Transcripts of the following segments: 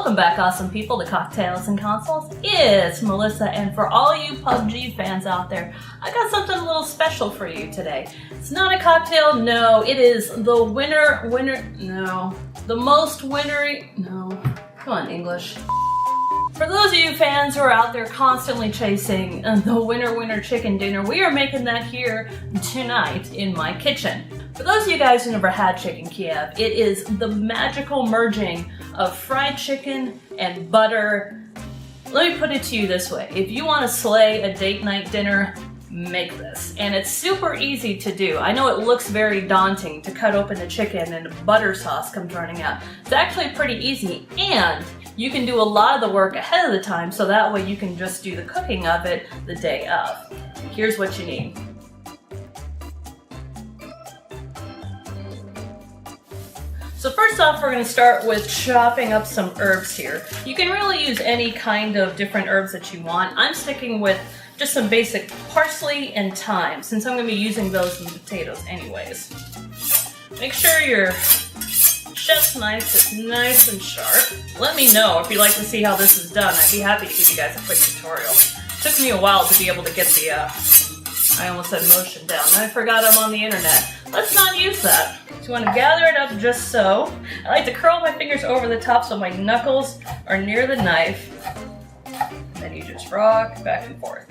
Welcome back, awesome people, to Cocktails and Consoles. It's Melissa, and for all you PUBG fans out there, I got something a little special for you today. It's not a cocktail, no, it is the come on, English. For those of you fans who are out there constantly chasing the winner chicken dinner, we are making that here tonight in my kitchen. For those of you guys who never had chicken Kiev, it is the magical merging of fried chicken and butter. Let me put it to you this way. If you want to slay a date night dinner, make this. And it's super easy to do. I know it looks very daunting to cut open the chicken and butter sauce comes running out. It's actually pretty easy, and you can do a lot of the work ahead of the time, so that way you can just do the cooking of it the day of. Here's what you need. So first off, we're going to start with chopping up some herbs here. You can really use any kind of different herbs that you want. I'm sticking with just some basic parsley and thyme, since I'm going to be using those in the potatoes anyways. Make sure your chef's knife is nice and sharp. Let me know if you'd like to see how this is done. I'd be happy to give you guys a quick tutorial. It took me a while to be able to get the, I almost said motion down. Then I forgot I'm on the internet. Let's not use that. So you want to gather it up just so. I like to curl my fingers over the top so my knuckles are near the knife. And then you just rock back and forth.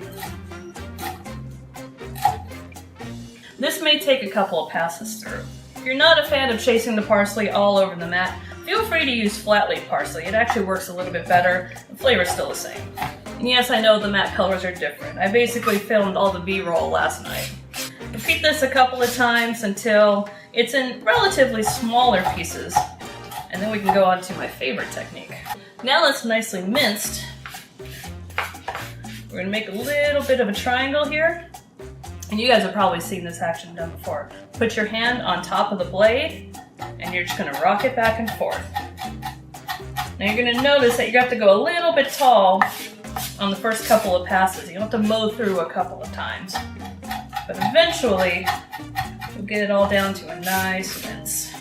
This may take a couple of passes through. If you're not a fan of chasing the parsley all over the mat, feel free to use flat leaf parsley. It actually works a little bit better. The flavor's still the same. And yes, I know the matte colors are different. I basically filmed all the B-roll last night. Repeat this a couple of times until it's in relatively smaller pieces. And then we can go on to my favorite technique. Now that's nicely minced, we're gonna make a little bit of a triangle here. And you guys have probably seen this action done before. Put your hand on top of the blade, and you're just gonna rock it back and forth. Now you're gonna notice that you have to go a little bit tall on the first couple of passes. You have to mow through a couple of times. But eventually, we'll get it all down to a nice mince.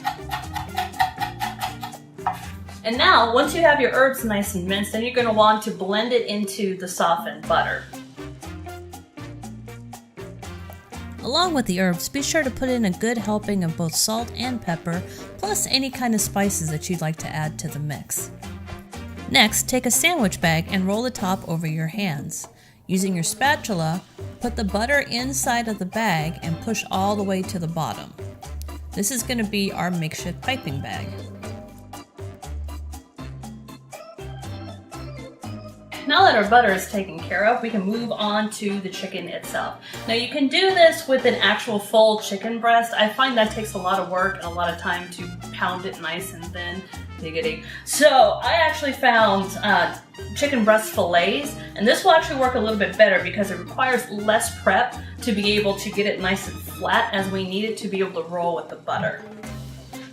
And now, once you have your herbs nice and minced, then you're gonna want to blend it into the softened butter. Along with the herbs, be sure to put in a good helping of both salt and pepper, plus any kind of spices that you'd like to add to the mix. Next, take a sandwich bag and roll the top over your hands. Using your spatula, put the butter inside of the bag and push all the way to the bottom. This is going to be our makeshift piping bag. Now that our butter is taken care of, we can move on to the chicken itself. Now you can do this with an actual full chicken breast. I find that takes a lot of work and a lot of time to pound it nice and thin. Diggity. So I actually found chicken breast fillets, and this will actually work a little bit better because it requires less prep to be able to get it nice and flat as we need it to be able to roll with the butter.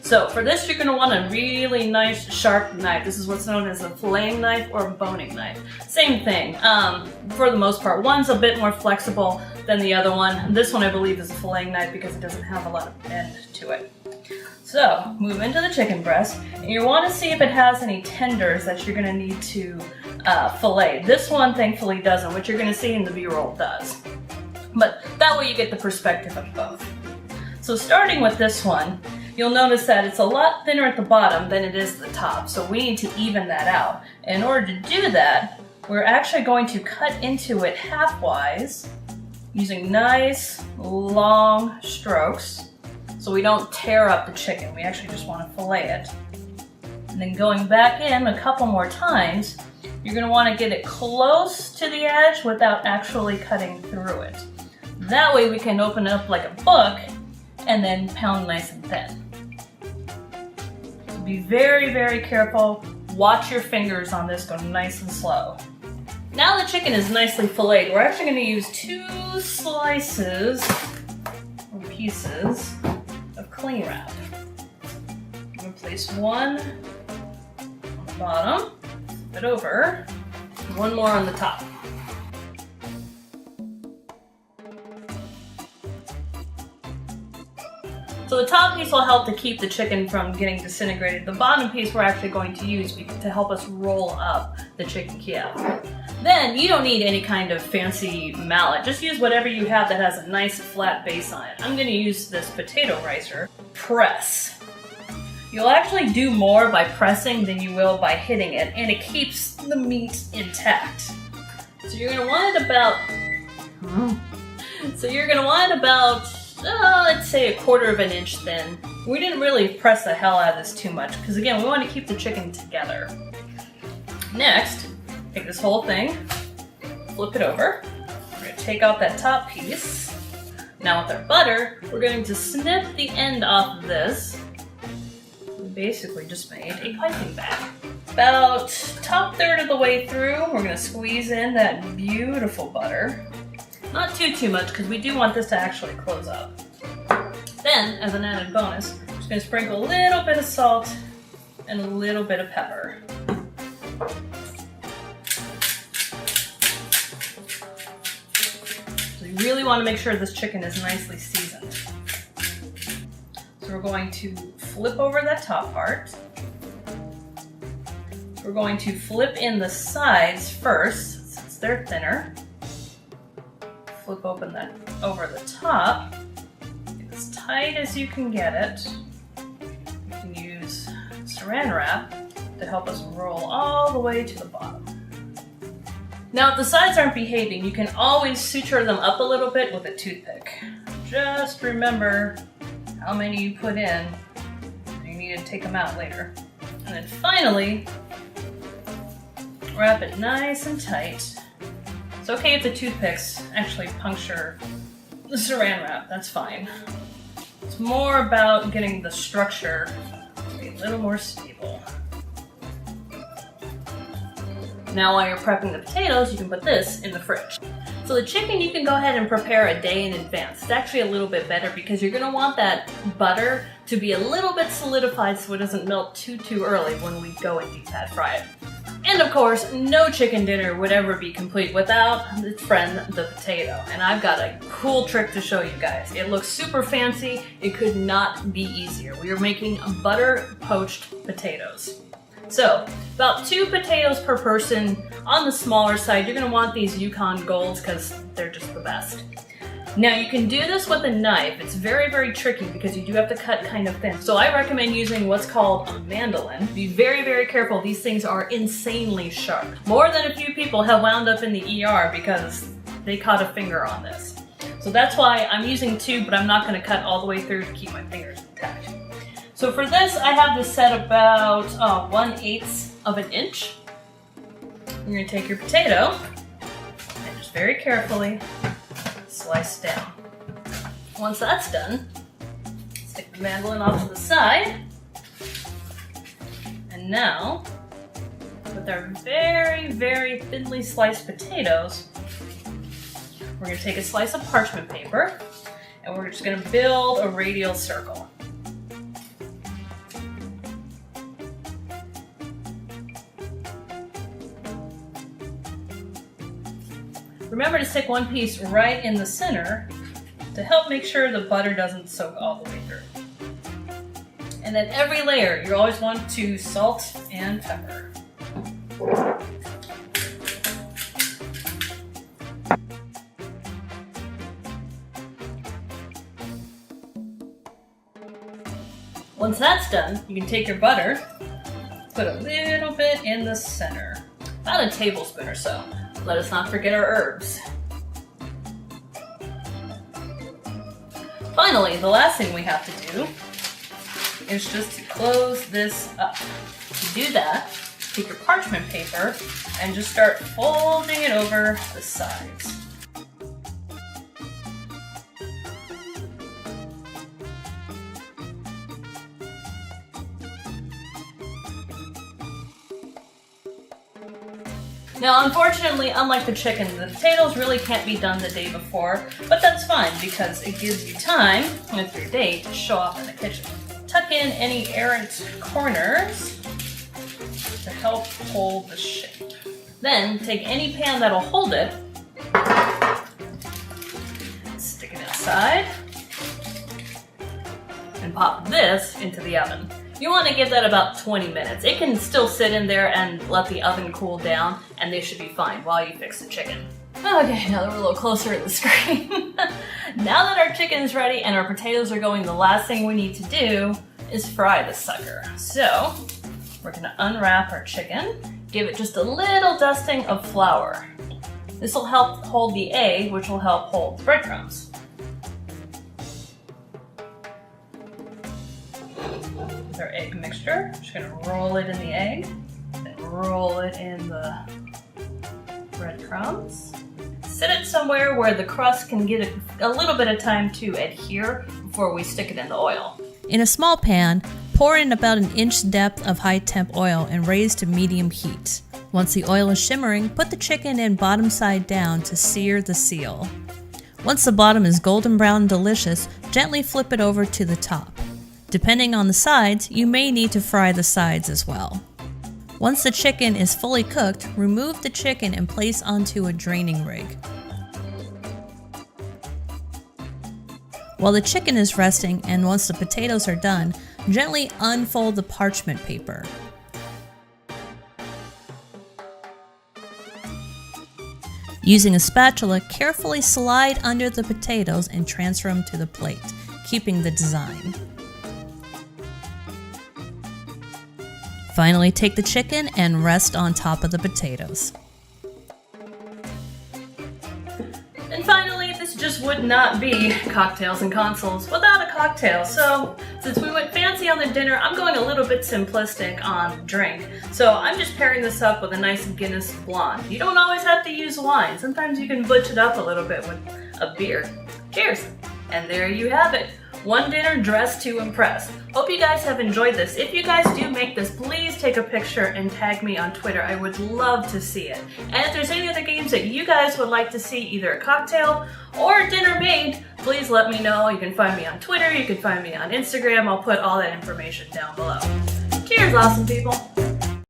So for this, you're going to want a really nice sharp knife. This is what's known as a filleting knife or a boning knife. Same thing, for the most part. One's a bit more flexible than the other one. This one I believe is a filleting knife because it doesn't have a lot of bend to it. So, move into the chicken breast, and you want to see if it has any tenders that you're going to need to fillet. This one thankfully doesn't, which you're going to see in the B-roll does. But that way you get the perspective of both. So starting with this one, you'll notice that it's a lot thinner at the bottom than it is at the top, so we need to even that out. In order to do that, we're actually going to cut into it halfwise using nice long strokes. So we don't tear up the chicken, we actually just want to fillet it. And then going back in a couple more times, you're going to want to get it close to the edge without actually cutting through it. That way we can open it up like a book and then pound nice and thin. So be very, very careful. Watch your fingers on this, go nice and slow. Now the chicken is nicely filleted, we're actually going to use 2 slices or pieces of cling wrap. I'm going to place one on the bottom, flip it over, and one more on the top. So So the top piece will help to keep the chicken from getting disintegrated. The bottom piece we're actually going to use to help us roll up the chicken Kiev. Then you don't need any kind of fancy mallet. Just use whatever you have that has a nice flat base on it. I'm going to use this potato ricer. Press. You'll actually do more by pressing than you will by hitting it, and it keeps the meat intact. So you're going to want it about let's say 1/4 of an inch thin. We didn't really press the hell out of this too much because again, we want to keep the chicken together. Next, take this whole thing, flip it over. We're going to take out that top piece. Now with our butter, we're going to snip the end off of this. We basically just made a piping bag. About top third of the way through, we're going to squeeze in that beautiful butter. Not too much because we do want this to actually close up. Then, as an added bonus, I'm just going to sprinkle a little bit of salt and a little bit of pepper. So you really want to make sure this chicken is nicely seasoned. So we're going to flip over that top part. We're going to flip in the sides first, since they're thinner. Flip open that over the top. Get as tight as you can get it. You can use saran wrap to help us roll all the way to the bottom. Now if the sides aren't behaving, you can always suture them up a little bit with a toothpick. Just remember how many you put in. You need to take them out later. And then finally, wrap it nice and tight. It's okay if the toothpicks actually puncture the saran wrap, that's fine. It's more about getting the structure to be a little more stable. Now while you're prepping the potatoes, you can put this in the fridge. So the chicken you can go ahead and prepare a day in advance. It's actually a little bit better because you're going to want that butter to be a little bit solidified so it doesn't melt too early when we go and deep pat fry it. And of course, no chicken dinner would ever be complete without its friend, the potato. And I've got a cool trick to show you guys. It looks super fancy. It could not be easier. We are making butter poached potatoes. So, about 2 potatoes per person. On the smaller side, you're going to want these Yukon Golds because they're just the best. Now you can do this with a knife. It's very tricky because you do have to cut kind of thin. So I recommend using what's called a mandolin. Be very careful. These things are insanely sharp. More than a few people have wound up in the ER because they caught a finger on this. So that's why I'm using 2, but I'm not going to cut all the way through to keep my fingers intact. So for this, I have this set about 1/8 of an inch. You're going to take your potato and just very carefully slice down. Once that's done, stick the mandolin off to the side. And now, with our very thinly sliced potatoes, we're going to take a slice of parchment paper and we're just going to build a radial circle. Remember to stick one piece right in the center to help make sure the butter doesn't soak all the way through. And then every layer, you always want to salt and pepper. Once that's done, you can take your butter, put a little bit in the center, about a tablespoon or so. Let us not forget our herbs. Finally, the last thing we have to do is just to close this up. To do that, take your parchment paper and just start folding it over the sides. Now, unfortunately, unlike the chicken, the potatoes really can't be done the day before, but that's fine because it gives you time with your date to show off in the kitchen. Tuck in any errant corners to help hold the shape. Then, take any pan that'll hold it, stick it inside, and pop this into the oven. You want to give that about 20 minutes. It can still sit in there and let the oven cool down, and they should be fine while you fix the chicken. Okay, now that we're a little closer to the screen. Now that our chicken is ready and our potatoes are going, the last thing we need to do is fry the sucker. So, we're gonna unwrap our chicken, give it just a little dusting of flour. This will help hold the egg, which will help hold the breadcrumbs. With our egg mixture, just gonna roll it in the egg, then roll it in the breadcrumbs. Sit it somewhere where the crust can get a little bit of time to adhere before we stick it in the oil. In a small pan, pour in about an inch depth of high temp oil and raise to medium heat. Once the oil is shimmering, put the chicken in bottom side down to sear the seal. Once the bottom is golden brown and delicious, gently flip it over to the top. Depending on the sides, you may need to fry the sides as well. Once the chicken is fully cooked, remove the chicken and place onto a draining rig. While the chicken is resting and once the potatoes are done, gently unfold the parchment paper. Using a spatula, carefully slide under the potatoes and transfer them to the plate, keeping the design. Finally, take the chicken and rest on top of the potatoes. And finally, this just would not be cocktails and consoles without a cocktail. So, since we went fancy on the dinner, I'm going a little bit simplistic on drink. So I'm just pairing this up with a nice Guinness Blonde. You don't always have to use wine. Sometimes you can butch it up a little bit with a beer. Cheers! And there you have it. One dinner dressed to impress. Hope you guys have enjoyed this. If you guys do make this, please take a picture and tag me on Twitter. I would love to see it. And if there's any other games that you guys would like to see, either a cocktail or a dinner made, please let me know. You can find me on Twitter, you can find me on Instagram. I'll put all that information down below. Cheers, awesome people.